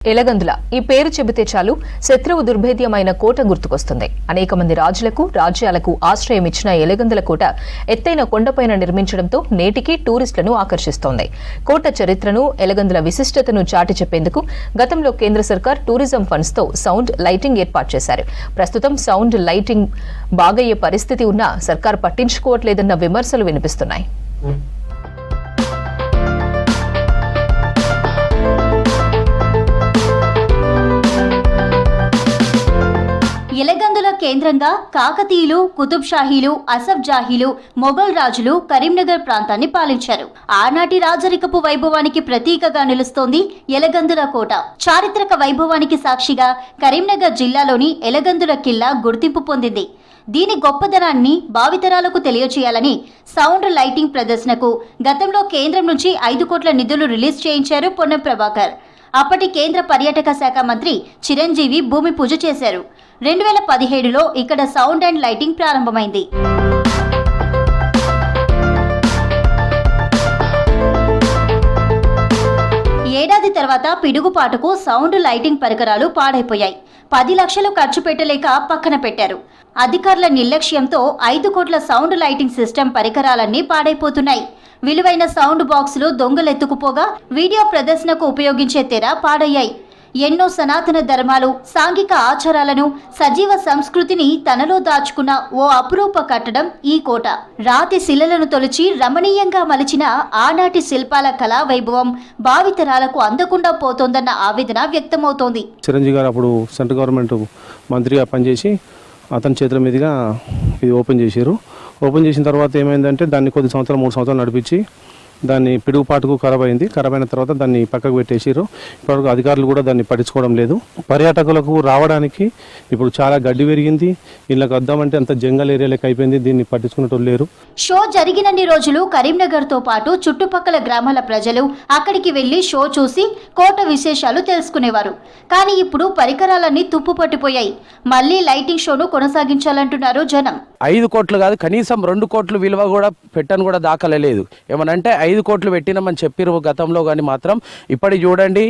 ఎలగందుల ఈ పేరు చెబితే చాలు శత్రువు దుర్భేద్యమైన కోట గుర్తుకొస్తుంది. అనేక మంది రాజులకు రాజ్యాలకు ఆశ్రయం ఇచ్చిన ఎలగందుల కోట ఎత్తైన కొండపైన నిర్మించడంతో నేటికి టూరిస్టులను ఆకర్షిస్తోంది. కోట చరిత్రను, ఎలగందుల విశిష్టతను చాటి చెప్పేందుకు గతంలో కేంద్ర సర్కార్ టూరిజం ఫండ్స్ తో సౌండ్ లైటింగ్ ఏర్పాటు చేశారు. ప్రస్తుతం సౌండ్ లైటింగ్ బాగయ్యే పరిస్థితి ఉన్నా సర్కార్ పట్టించుకోవట్లేదన్న విమర్శలు వినిపిస్తున్నాయి. ఎలగందుల కేంద్రంగా కాకతీయులు, కుతుబ్ షాహీలు, అసఫ్ జాహీలు, మొఘల్ రాజులు కరీంనగర్ ప్రాంతాన్ని పాలించారు. ఆనాటి రాజరికపు వైభవానికి ప్రతీకగా నిలుస్తోంది ఎలగందుల కోట. చారిత్రక వైభవానికి సాక్షిగా కరీంనగర్ జిల్లాలోని ఎలగందుల కిల్లా గుర్తింపు పొందింది. దీని గొప్పదనాన్ని భావితరాలకు తెలియచేయాలని సౌండ్ లైటింగ్ ప్రదర్శనకు గతంలో కేంద్రం నుంచి 5 కోట్ల నిధులు రిలీజ్ చేయించారు పొన్నం ప్రభాకర్. అప్పటి కేంద్ర పర్యాటక శాఖ మంత్రి చిరంజీవి భూమి పూజ చేశారు. 2017లో ఇక్కడ సౌండ్ అండ్ లైటింగ్ ప్రారంభమైంది. ఏడాది తర్వాత పిడుగుపాటుకు సౌండ్ లైటింగ్ పరికరాలు పాడైపోయాయి. 10 లక్షలు ఖర్చు పెట్టలేక పక్కన పెట్టారు. అధికారుల నిర్లక్ష్యంతో 5 కోట్ల సౌండ్ లైటింగ్ సిస్టమ్ పరికరాలన్నీ పాడైపోతున్నాయి. విలువైన సౌండ్ బాక్సులు దొంగలెత్తుకుపోగా వీడియో ప్రదర్శనకు ఉపయోగించే తెర పాడయ్యాయి. ఎన్నో సనాతన ధర్మాలు, సాంఘిక ఆచారాలను, సజీవ సంస్కృతిని తనలో దాచుకున్న ఓ అపురూప కట్టడం ఈ కోట. రాతి శిలలను తొలిచి రమణీయంగా మలిచిన ఆనాటి శిల్పాల కళా వైభవం భావితరాలకు అందకుండా పోతోందన్న ఆవేదన వ్యక్తమవుతోంది. చిరంజీవి గారు అప్పుడు సెంట్రల్ గవర్నమెంట్ మంత్రిగా పనిచేసి అతని చేతుల మీదుగా ఇది ఓపెన్ చేశారు. ఓపెన్ చేసిన తర్వాత ఏమైందంటే దాన్ని కొద్ది సంవత్సరాలు 3 సంవత్సరాలు నడిపించి దాన్ని పిడుగుపాటుకు ఖరాబ్ అయింది. ఖరాబ్ అయిన తర్వాత దాన్ని పక్కకు పెట్టేసారు. ఇప్పటివరకు అధికారులు కూడా దాన్ని పట్టించుకోవడం లేదు. పర్యాటకులకు రావడానికి ఇప్పుడు చాలా గడ్డి పెరిగింది. ఇళ్ళకి వద్దామంటే అంత జంగల్ ఏరియాలకు అయిపోయింది. దీన్ని పట్టించుకునేటోళ్ళు లేరు. షో జరిగినన్ని రోజులు కరీంనగర్ తో పాటు చుట్టుపక్కల గ్రామాల ప్రజలు అక్కడికి వెళ్లి షో చూసి కోట విశేషాలు తెలుసుకునేవారు. కానీ ఇప్పుడు పరికరాలన్నీ తుప్పు పట్టిపోయాయి. మళ్లీ లైటింగ్ షోను కొనసాగించాలంటున్నారు జనం. 5 కోట్లు కాదు, కనీసం 2 కోట్లు విలువ కూడా పెట్టని కూడా దాఖలేదు. ఏమనంటే 5 కోట్లు పెట్టినామని చెప్పిరు గతంలో, కానీ మాత్రం ఇప్పటి చూడండి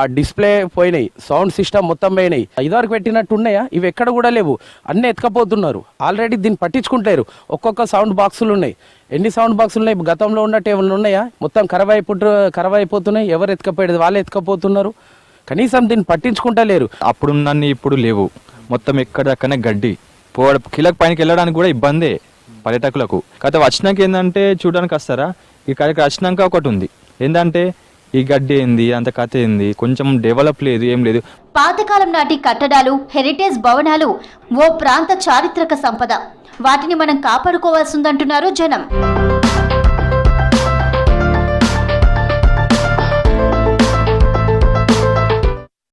ఆ డిస్ప్లే పోయినాయి, సౌండ్ సిస్టమ్ మొత్తం పోయినాయి. 5 వరకు పెట్టినట్టు ఉన్నాయా? ఇవి ఎక్కడ కూడా లేవు, అన్నీ ఎత్తుకపోతున్నారు. ఆల్రెడీ దీన్ని పట్టించుకుంటారు. ఒక్కొక్క సౌండ్ బాక్సులు ఉన్నాయి. ఎన్ని సౌండ్ బాక్సులు ఉన్నాయి? గతంలో ఉన్నట్టు ఏమైనా ఉన్నాయా? మొత్తం ఖరాబ్ అయిపోతున్నాయి. ఎవరు ఎత్తుకపోయేది వాళ్ళే ఎత్తుకపోతున్నారు. కనీసం దీన్ని పట్టించుకుంటలేరు. అప్పుడున్నన్ని ఇప్పుడు లేవు. మొత్తం ఎక్కడక్కడనే గడ్డి కిలక్ పైనకి వెళ్ళడానికి కూడా ఇబ్బందే పర్యాటకులకు. కాకపోతే వచ్చినాక ఏంటంటే చూడడానికి వస్తారా, ఇక్కడికి వచ్చినాక ఒకటి ఉంది ఏంటంటే ఈ గడ్డి ఏంది, అంత కథ ఏంది, కొంచెం డెవలప్ లేదు, ఏం లేదు. పాతకాలం నాటి కట్టడాలు, హెరిటేజ్ భవనాలు ఓ ప్రాంత చారిత్రక సంపద. వాటిని మనం కాపాడుకోవాల్సిందంటున్నారు జనం.